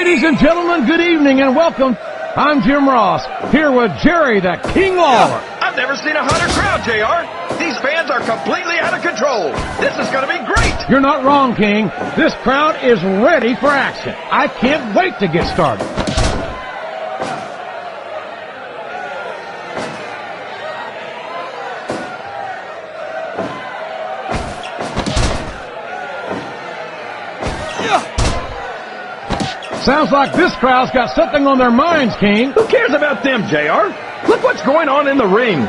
Ladies and gentlemen, good evening and welcome. I'm Jim Ross, here with Jerry, the King Lawler. I've never seen a hotter crowd, JR. These fans are completely out of control. This is going to be great. You're not wrong, King. This crowd is ready for action. I can't wait to get started. Sounds like this crowd's got something on their minds, King. Who cares about them, JR? Look what's going on in the ring.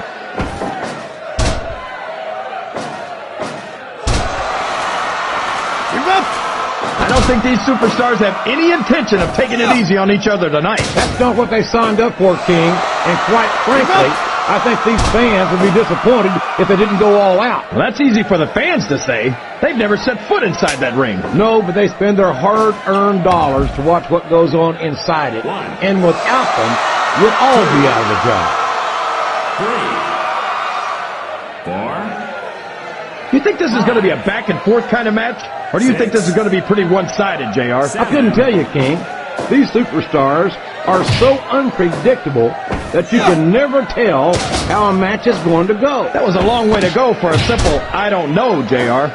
I don't think these superstars have any intention of taking it easy on each other tonight. That's not what they signed up for, King. And quite frankly, I think these fans would be disappointed if they didn't go all out. Well, that's easy for the fans to say. They've never set foot inside that ring. No, but they spend their hard-earned dollars to watch what goes on inside it. And without them, we'd all be out of a job. 3, 4. You think this is going to be a back-and-forth kind of match? Or do you think this is going to be pretty one-sided, JR? I couldn't tell you, King. These superstars are so unpredictable that you can never tell how a match is going to go. That was a long way to go for a simple, I don't know, JR.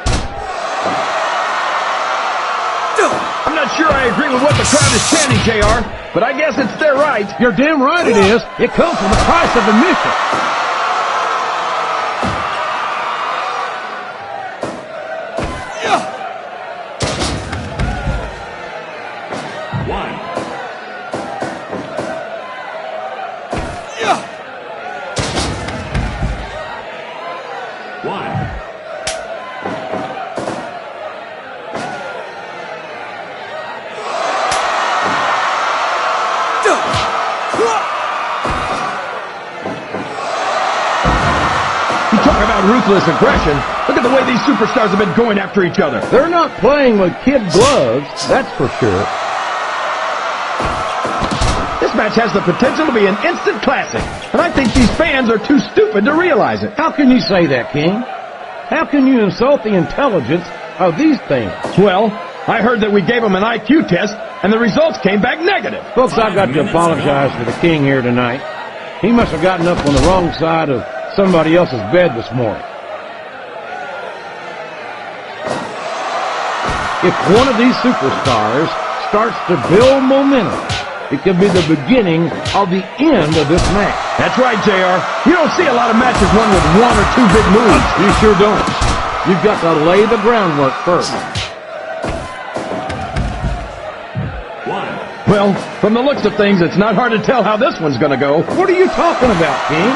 I'm not sure I agree with what the crowd is chanting, JR, but I guess it's their right. You're damn right it is. It comes from the price of admission. Ruthless aggression. Look at the way these superstars have been going after each other. They're not playing with kid gloves, that's for sure. This match has the potential to be an instant classic, and I think these fans are too stupid to realize it. How can you say that, King? How can you insult the intelligence of these things? Well, I heard that we gave them an IQ test, and the results came back negative. Folks, I've got to apologize for the King here tonight. He must have gotten up on the wrong side of somebody else's bed this morning. If one of these superstars starts to build momentum, it could be the beginning of the end of this match. That's right, JR. You don't see a lot of matches won with 1 or 2 big moves. You sure don't. You've got to lay the groundwork first. Well, from the looks of things, it's not hard to tell how this one's going to go. What are you talking about, King?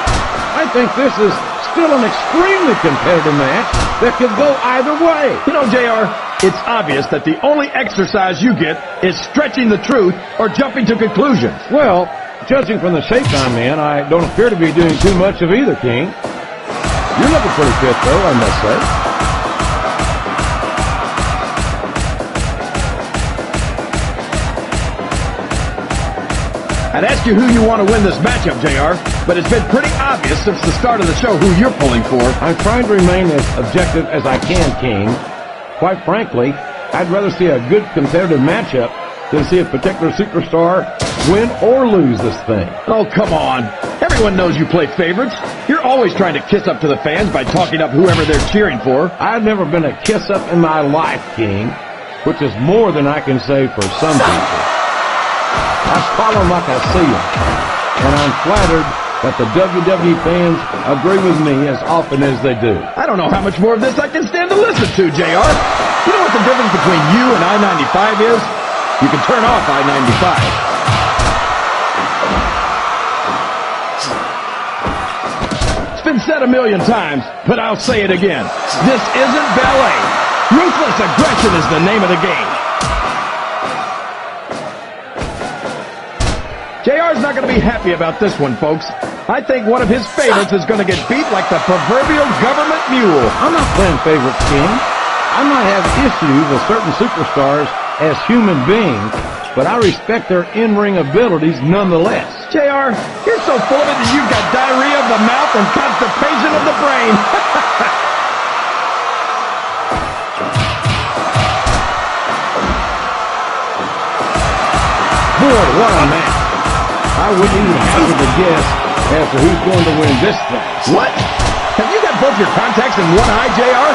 I think this is still an extremely competitive match that could go either way. You know, JR, it's obvious that the only exercise you get is stretching the truth or jumping to conclusions. Well, judging from the shape I'm in, I don't appear to be doing too much of either, King. You're looking pretty fit, though, I must say. I'd ask you who you want to win this matchup, JR, but it's been pretty obvious since the start of the show who you're pulling for. I'm trying to remain as objective as I can, King. Quite frankly, I'd rather see a good competitive matchup than see a particular superstar win or lose this thing. Oh, come on. Everyone knows you play favorites. You're always trying to kiss up to the fans by talking up whoever they're cheering for. I've never been a kiss-up in my life, King, which is more than I can say for some people. I follow them like I see them, and I'm flattered that the WWE fans agree with me as often as they do. I don't know how much more of this I can stand to listen to, JR. You know what the difference between you and I-95 is? You can turn off I-95. It's been said a million times, but I'll say it again. This isn't ballet. Ruthless aggression is the name of the game. JR's not going to be happy about this one, folks. I think one of his favorites is going to get beat like the proverbial government mule. I'm not playing favorites, King. I might have issues with certain superstars as human beings, but I respect their in-ring abilities nonetheless. JR, you're so full of it that you've got diarrhea of the mouth and constipation of the brain. Boy, what a match. I wouldn't even hazard a guess as to who's going to win this thing. What? Have you got both your contacts in one eye, JR?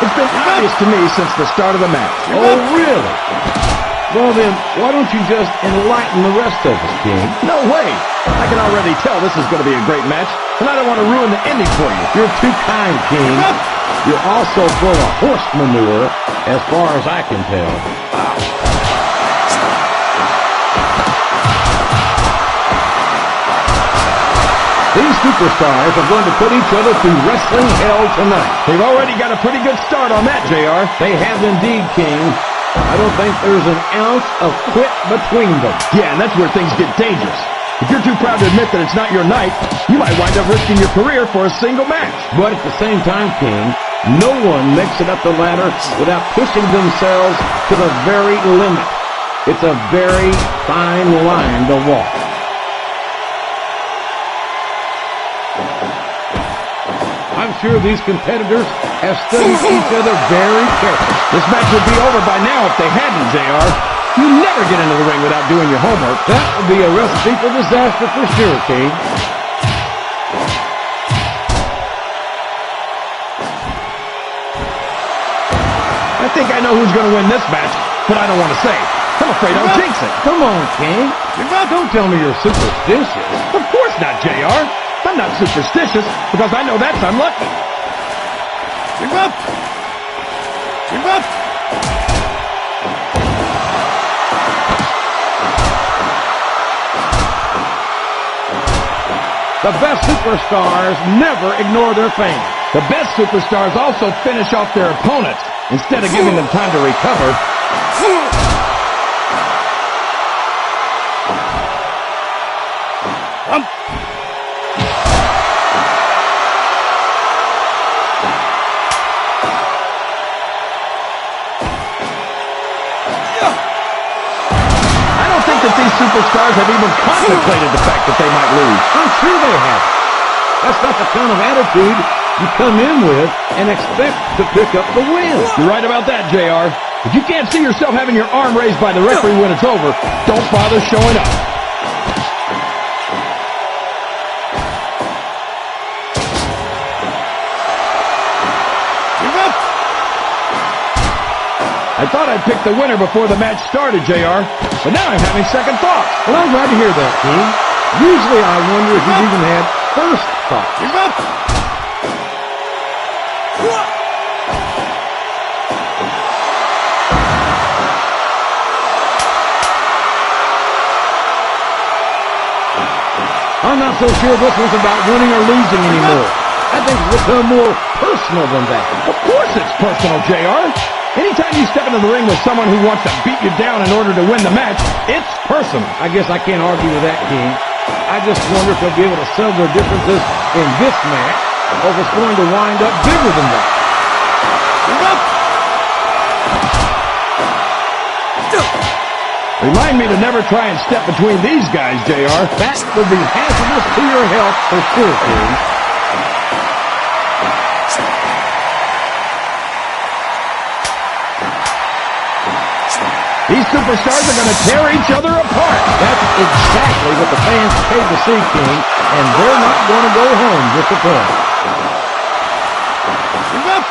It's been obvious to me since the start of the match. Oh, really? Well, then, why don't you just enlighten the rest of us, King? No way. I can already tell this is going to be a great match, and I don't want to ruin the ending for you. You're too kind, King. You're also full of horse manure, as far as I can tell. These superstars are going to put each other through wrestling hell tonight. They've already got a pretty good start on that, JR. They have indeed, King. I don't think there's an ounce of quit between them. Yeah, and that's where things get dangerous. If you're too proud to admit that it's not your night, you might wind up risking your career for a single match. But at the same time, King, no one makes it up the ladder without pushing themselves to the very limit. It's a very fine line to walk. I'm sure these competitors have studied each other very carefully. This match would be over by now if they hadn't, JR. You never get into the ring without doing your homework. That would be a recipe for disaster for sure, King. I think I know who's going to win this match, but I don't want to say. I'm afraid I'll jinx it. Come on, King. Don't tell me you're superstitious. Of course not, JR. I'm not superstitious because I know that's unlucky. Give up! Give up! The best superstars never ignore their fans. The best superstars also finish off their opponents instead of giving them time to recover. These superstars have even contemplated the fact that they might lose. I'm sure they have. That's not the kind of attitude you come in with and expect to pick up the win. You're right about that, JR. If you can't see yourself having your arm raised by the referee when it's over, don't bother showing up. I thought I'd pick the winner before the match started, JR, but now I'm having second thoughts. Well, I'm glad to hear that, King. Usually I wonder if you've even had first thoughts. Give up! I'm not so sure this one's about winning or losing anymore. I think it's become more personal than that. Of course it's personal, JR. Anytime you step into the ring with someone who wants to beat you down in order to win the match, it's personal. I guess I can't argue with that, King. I just wonder if they'll be able to settle their differences in this match, or if it's going to wind up bigger than that. Remind me to never try and step between these guys, JR. That would be hazardous to your health for sure, King. These superstars are going to tear each other apart. That's exactly what the fans paid to see, King, and they're not going to go home disappointed. Give up!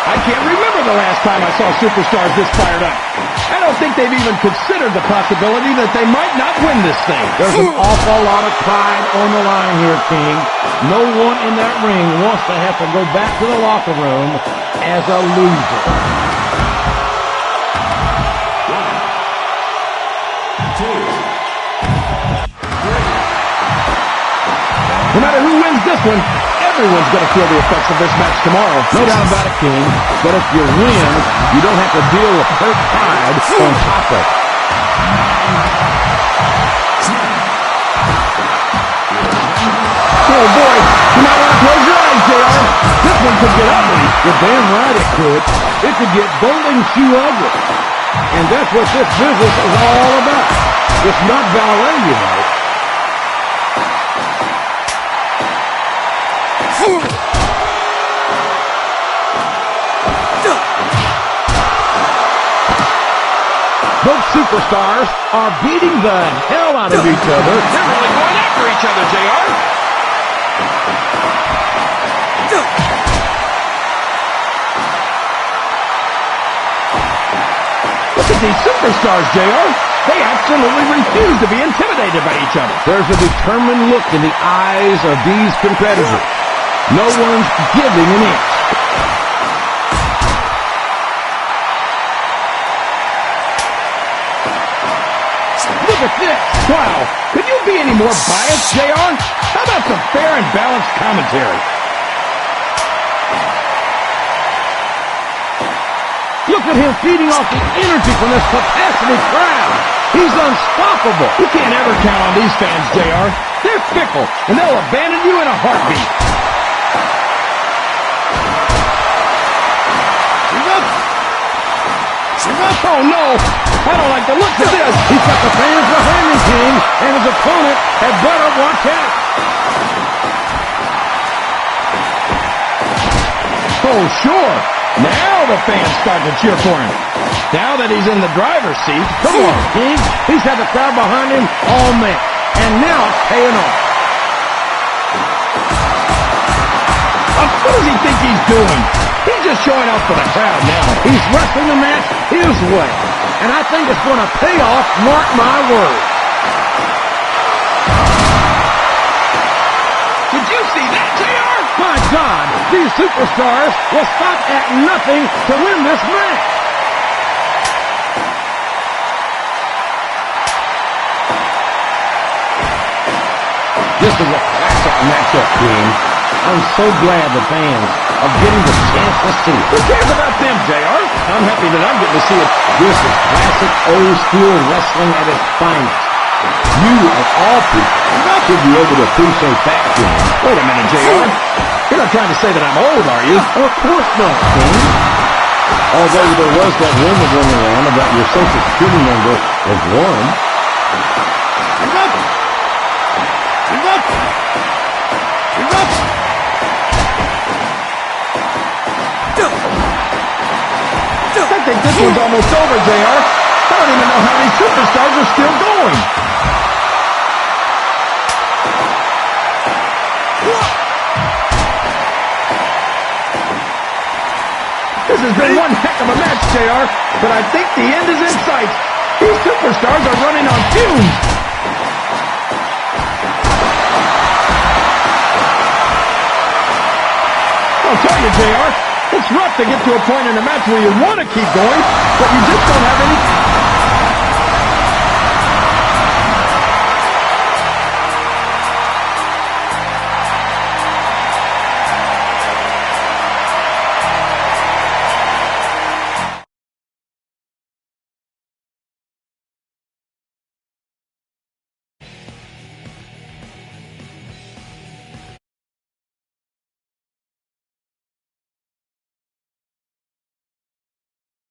I can't remember the last time I saw superstars this fired up. I don't think they've even considered the possibility that they might not win this thing. There's an awful lot of pride on the line here, King. No one in that ring wants to have to go back to the locker room as a loser. 1, 2, 3. No matter who wins this one, everyone's going to feel the effects of this match tomorrow. No doubt about it, King. But if you win, you don't have to deal with hurt pride on top of it. Oh, boy. You might want to close your eyes, JR. This one could get ugly. You're damn right it could. It could get bowling shoe ugly. And that's what this business is all about. It's not ballet, you know. Both superstars are beating the hell out of each other. They're really going after each other, JR. Look at these superstars, JR. They absolutely refuse to be intimidated by each other. There's a determined look in the eyes of these competitors. No one's giving an inch. Look at this. Wow. Could you be any more biased, JR? How about some fair and balanced commentary? Look at him feeding off the energy from this capacity crowd. He's unstoppable. You can't ever count on these fans, JR. They're fickle, and they'll abandon you in a heartbeat. Oh, no. I don't like the looks of this. He's got the fans behind him, King, and his opponent had better watch out. Oh, sure. Now the fans start to cheer for him. Now that he's in the driver's seat, Come on, King. He's had the crowd behind him all match, and now it's paying off. What does he think he's doing? He's just showing off for the crowd now. He's wrestling the match his way, and I think it's going to pay off, mark my words. Did you see that, JR? My God, these superstars will stop at nothing to win this match. This is a classic matchup, King. I'm so glad the fans are getting the chance to see it. Who cares about them, JR? I'm happy that I'm getting to see it. This is classic old-school wrestling at its finest. You, of all people, should be able to appreciate that, King. Wait a minute, JR. You're not trying to say that I'm old, are you? Of course not, King. Although there was that rumor going around about your social security number as one. I think this one's almost over, JR. I don't even know how these superstars are still going. This has been one heck of a match, JR, but I think the end is in sight. These superstars are running on fumes. I'll tell you, JR, it's rough to get to a point in a match where you want to keep going, but you just don't have any